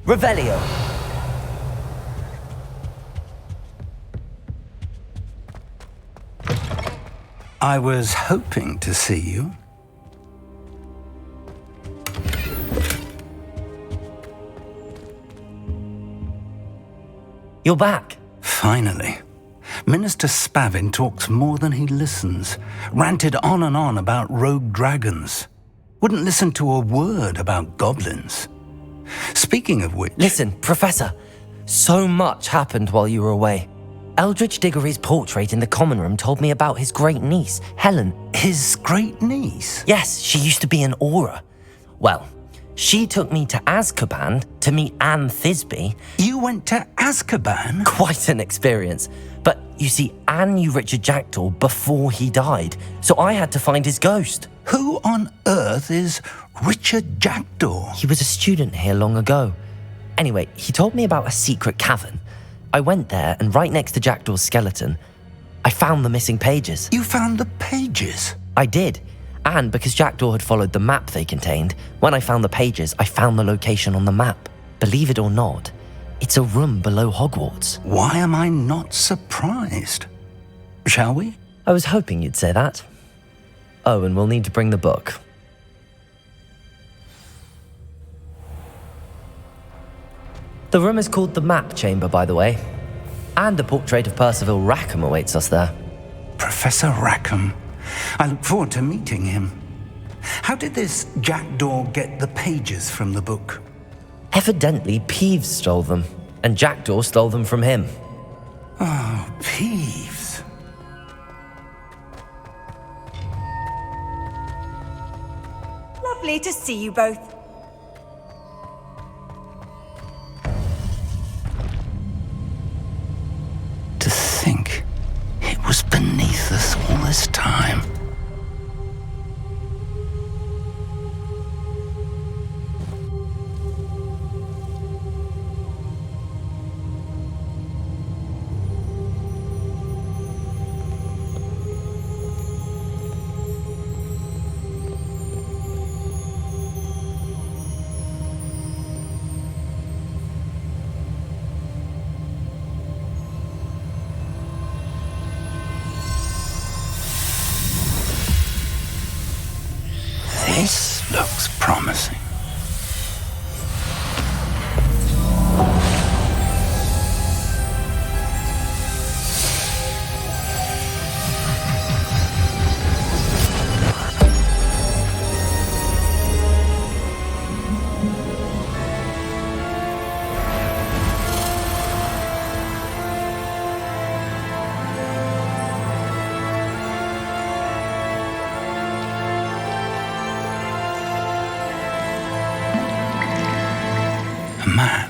Revelio. I was hoping to see you. You're back. Finally. Minister Spavin talks more than he listens. Ranted on and on about rogue dragons. Wouldn't listen to a word about goblins. Speaking of which... Listen, Professor. So much happened while you were away. Eldridge Diggory's portrait in the common room told me about his great niece, Helen. His great niece? Yes, she used to be an Auror. Well, she took me to Azkaban to meet Anne Thisbe. You went to Azkaban? Quite an experience. But you see, Anne knew Richard Jackdaw before he died, so I had to find his ghost. Who on earth is Richard Jackdaw? He was a student here long ago. Anyway, he told me about a secret cavern. I went there, and right next to Jackdaw's skeleton, I found the missing pages. You found the pages? I did. And because Jackdaw had followed the map they contained, when I found the pages, I found the location on the map. Believe it or not, it's a room below Hogwarts. Why am I not surprised? Shall we? I was hoping you'd say that. Oh, and we'll need to bring the book. The room is called the Map Chamber, by the way. And a portrait of Percival Rackham awaits us there. Professor Rackham. I look forward to meeting him. How did this Jackdaw get the pages from the book? Evidently, Peeves stole them, and Jackdaw stole them from him. Oh, Peeves. Lovely to see you both. To think it was beneath us all this time. This looks promising. Map.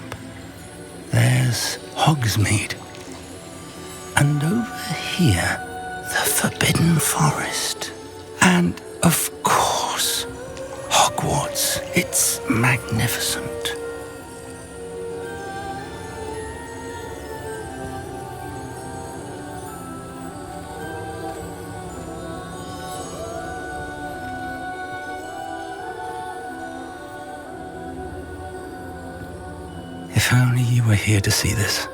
There's Hogsmeade. And over here, the Forbidden Forest. And, of course, Hogwarts. It's magnificent. If only you were here to see this.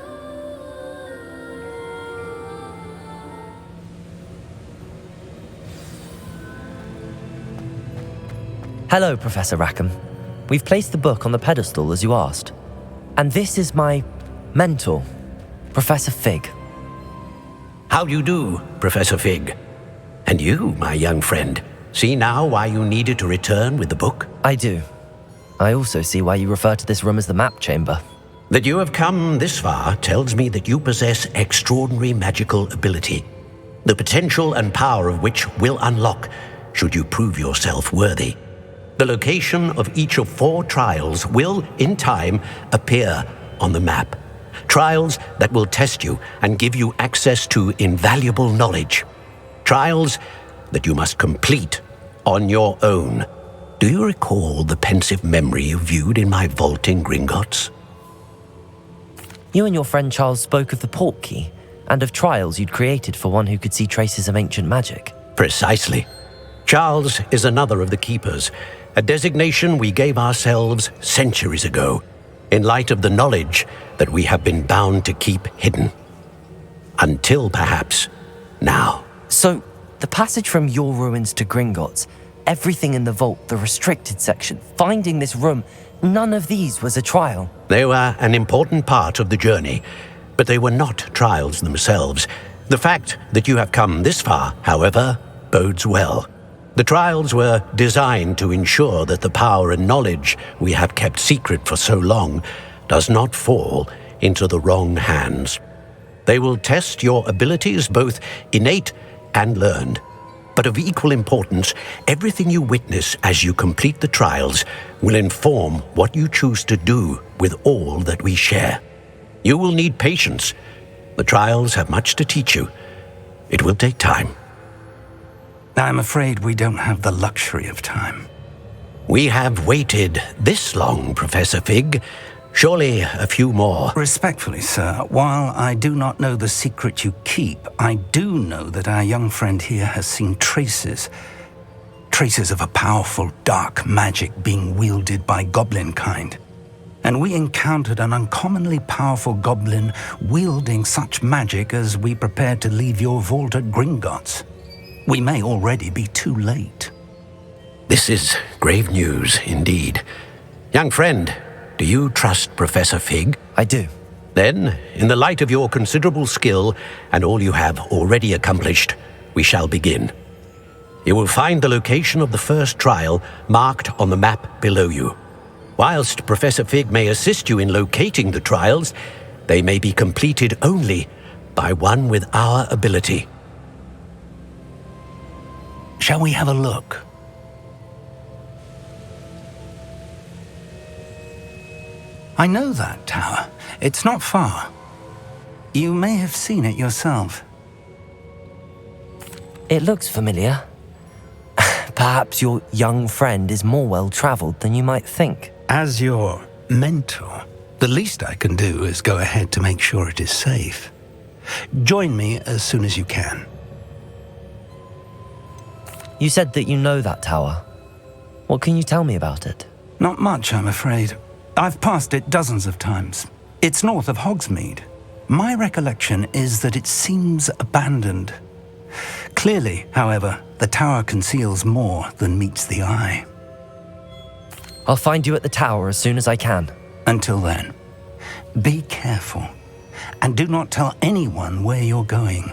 Hello, Professor Rackham. We've placed the book on the pedestal as you asked. And this is my mentor, Professor Fig. How do you do, Professor Fig? And you, my young friend, see now why you needed to return with the book? I do. I also see why you refer to this room as the Map Chamber. That you have come this far tells me that you possess extraordinary magical ability, the potential and power of which will unlock should you prove yourself worthy. The location of each of 4 trials will, in time, appear on the map. Trials that will test you and give you access to invaluable knowledge. Trials that you must complete on your own. Do you recall the pensive memory you viewed in my vault in Gringotts? You and your friend Charles spoke of the Portkey and of trials you'd created for one who could see traces of ancient magic. Precisely. Charles is another of the Keepers, a designation we gave ourselves centuries ago. in light of the knowledge that we have been bound to keep hidden. Until perhaps now. So, the passage from your ruins to Gringotts, everything in the vault, the restricted section, finding this room, none of these was a trial. They were an important part of the journey, but they were not trials themselves. The fact that you have come this far, however, bodes well. The trials were designed to ensure that the power and knowledge we have kept secret for so long does not fall into the wrong hands. They will test your abilities, both innate and learned. But of equal importance, everything you witness as you complete the trials will inform what you choose to do with all that we share. You will need patience. The trials have much to teach you. It will take time. I'm afraid we don't have the luxury of time. We have waited this long, Professor Fig. Surely a few more. Respectfully, sir, while I do not know the secret you keep, I do know that our young friend here has seen traces of a powerful dark magic being wielded by goblin kind. And we encountered an uncommonly powerful goblin wielding such magic as we prepared to leave your vault at Gringotts. We may already be too late. This is grave news indeed. Young friend, do you trust Professor Fig? I do. Then, in the light of your considerable skill and all you have already accomplished, we shall begin. You will find the location of the first trial marked on the map below you. Whilst Professor Fig may assist you in locating the trials, they may be completed only by one with our ability. Shall we have a look? I know that tower. It's not far. You may have seen it yourself. It looks familiar. Perhaps your young friend is more well-traveled than you might think. As your mentor, the least I can do is go ahead to make sure it is safe. Join me as soon as you can. You said that you know that tower. What can you tell me about it? Not much, I'm afraid. I've passed it dozens of times. It's north of Hogsmeade. My recollection is that it seems abandoned. Clearly, however, the tower conceals more than meets the eye. I'll find you at the tower as soon as I can. Until then, be careful, and do not tell anyone where you're going.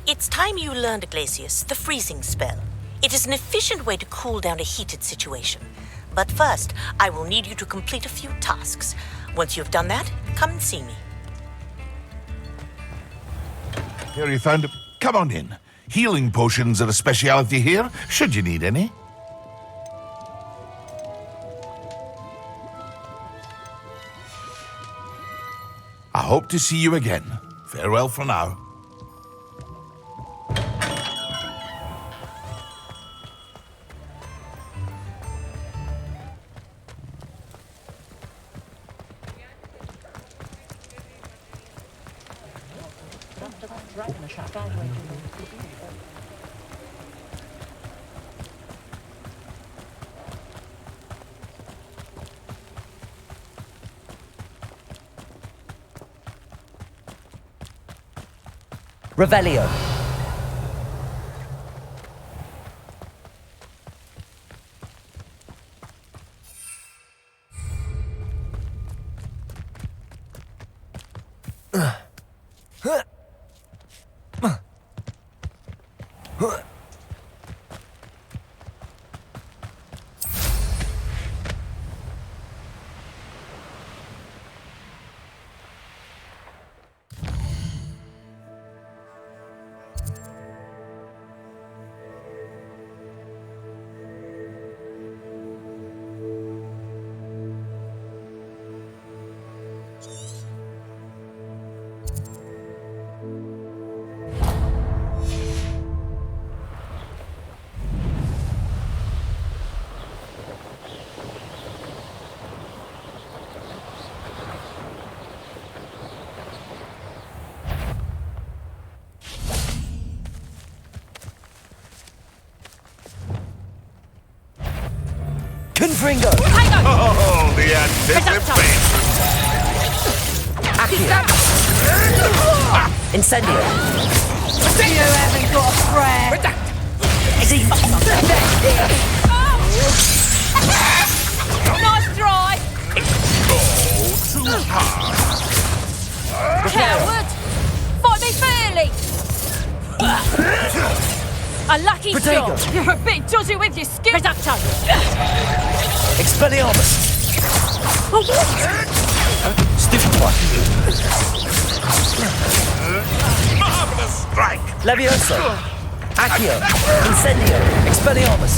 It's time you learned, Glacius, the freezing spell. It is an efficient way to cool down a heated situation. But first, I will need you to complete a few tasks. Once you've done that, come and see me. Here you found it. Come on in. Healing potions are a speciality here, should you need any. I hope to see you again. Farewell for now. Revelio. Confringo! Oh, the anticipation! Accio! Incendio! You haven't got a prayer. Nice try. Go too hard. Coward. Fight me fairly. A lucky Protego. shot. You're a bit dodgy with your skin. Reducto. Expelliarmus! Stupid one! Marvelous strike! Levioso! Accio! Incendio! Expelliarmus!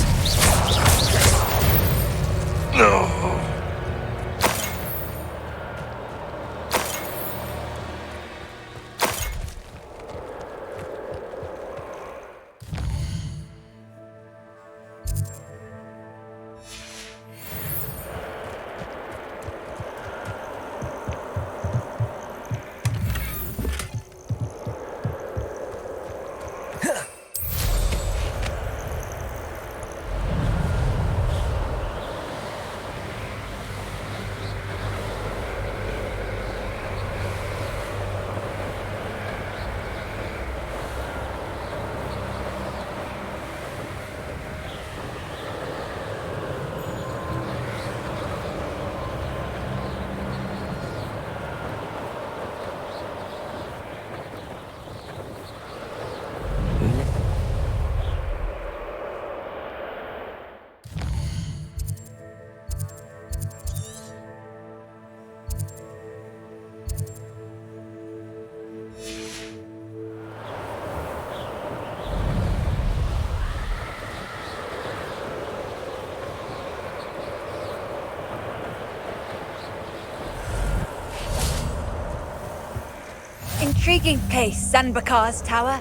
Intriguing place, Zanbakar's tower.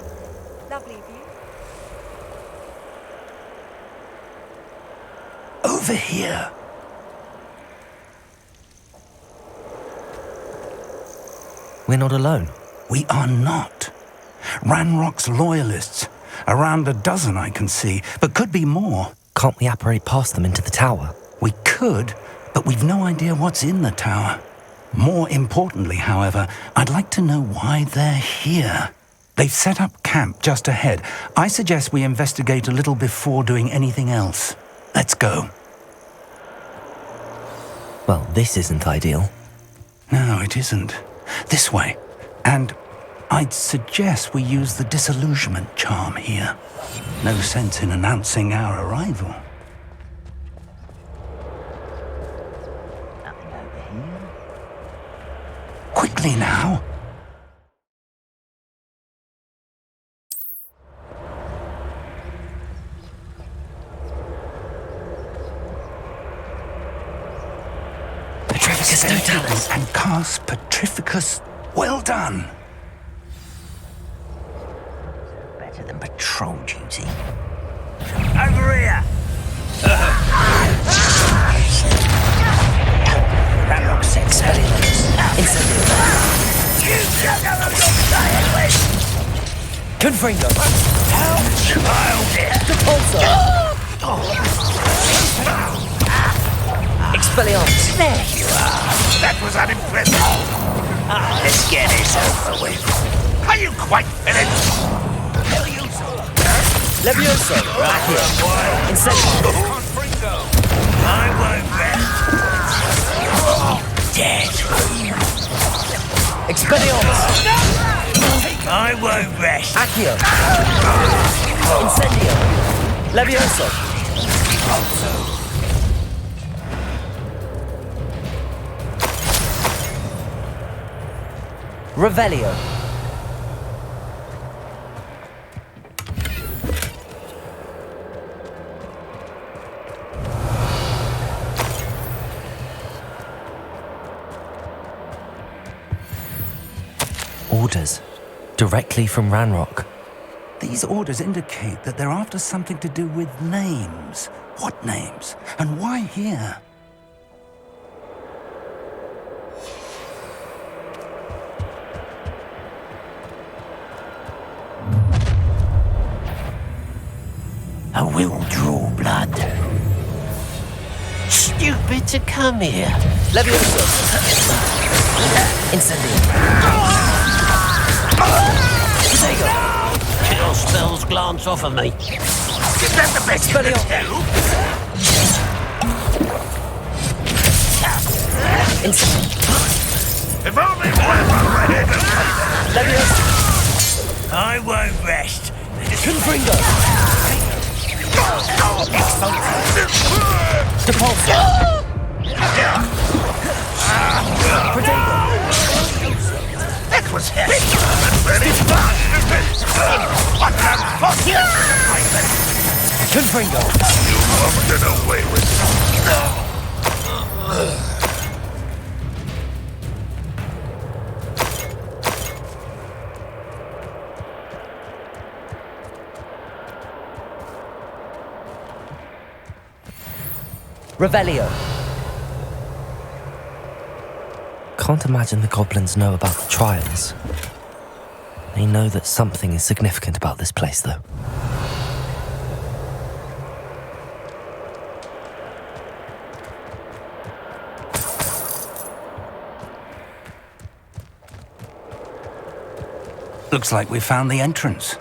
Lovely view. Over here. We're not alone. We are not. Ranrock's loyalists. Around a dozen I can see, but could be more. Can't we apparate past them into the tower? We could, but we've no idea what's in the tower. More importantly, however, I'd like to know why they're here. They've set up camp just ahead. I suggest we investigate a little before doing anything else. Let's go. Well, this isn't ideal. No, it isn't. This way. And I'd suggest we use the disillusionment charm here. No sense in announcing our arrival. Quickly now. Petrificus totalis. And cast Petrificus. Well done. Better than patrol duty. Over here! Ramrock said Expelliarmus. Incendio. You don't know what you're playing with! Confringo. Child it! Depulso. Expelliarmus. There you are! That was unimpressive. Let's get this over with. Are you quite finished? Levioso. Back here. Incendio. I won't rest. Dead. Expelliarmus. I won't rest. Accio. Incendio. Levioso. Revelio. Orders. Directly from Ranrock. These orders indicate that they're after something to do with names. What names? And why here? I will draw blood. Stupid to come here. Levioso. Incendio. Protego. Kill spells glance off of me. Is that the best you can do? Incendio. If only one were ahead of me. Levioso. I won't rest. Confringo. Depulso. Protego. That was heavy. Very fast. What an unfortunate disappointment. Confringo. You won't get away with it. Revelio. Can't imagine the goblins know about the trials. They know that something is significant about this place, though. Looks like we found the entrance.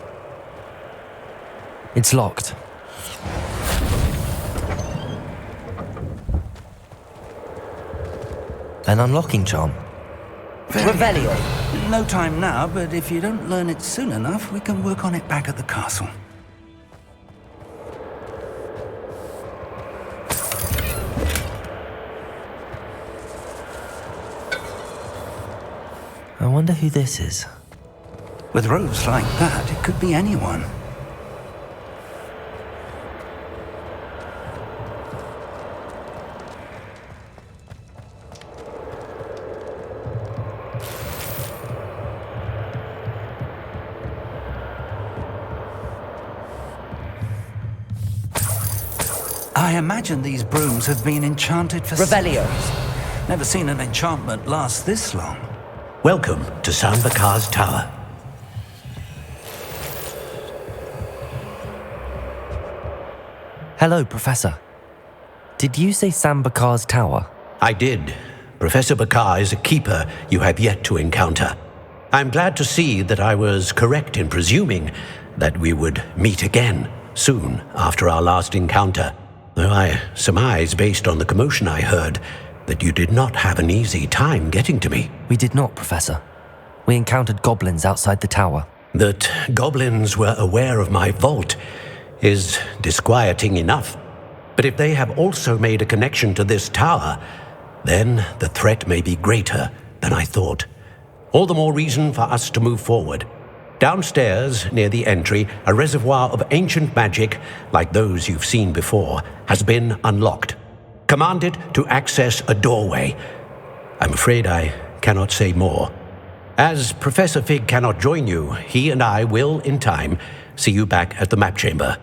It's locked. An unlocking charm. Revelio. No time now, but if you don't learn it soon enough, we can work on it back at the castle. I wonder who this is. With robes like that, it could be anyone. I imagine these brooms have been enchanted for Revelio. centuries. Never seen an enchantment last this long. Welcome to Sambakar's Tower. Hello, Professor. Did you say Sambakar's Tower? I did. Professor Bakar is a keeper you have yet to encounter. I'm glad to see that I was correct in presuming that we would meet again soon after our last encounter, though I surmise, based on the commotion I heard, that you did not have an easy time getting to me. We did not, Professor. We encountered goblins outside the tower. That goblins were aware of my vault is disquieting enough. But if they have also made a connection to this tower, then the threat may be greater than I thought. All the more reason for us to move forward. Downstairs, near the entry, a reservoir of ancient magic, like those you've seen before, has been unlocked. Commanded to access a doorway. I'm afraid I cannot say more. As Professor Fig cannot join you, he and I will, in time, see you back at the map chamber.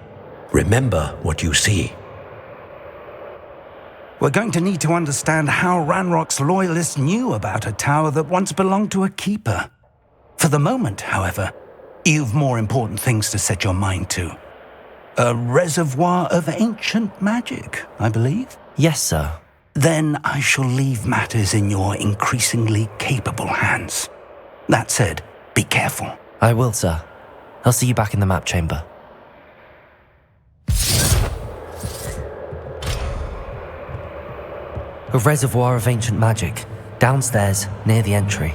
Remember what you see. We're going to need to understand how Ranrock's loyalists knew about a tower that once belonged to a keeper. For the moment, however, you've more important things to set your mind to. A reservoir of ancient magic, I believe? Yes, sir. Then I shall leave matters in your increasingly capable hands. That said, be careful. I will, sir. I'll see you back in the map chamber. A reservoir of ancient magic, downstairs near the entry.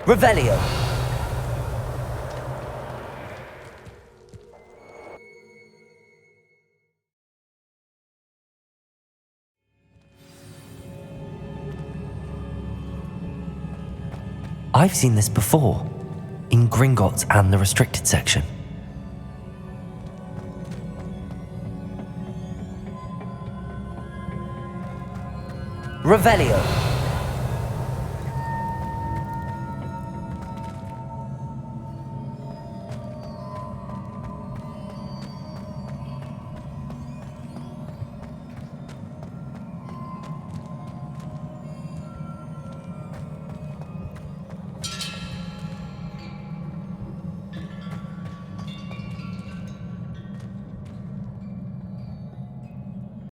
Revelio. I've seen this before, in Gringotts and the restricted section. Revelio.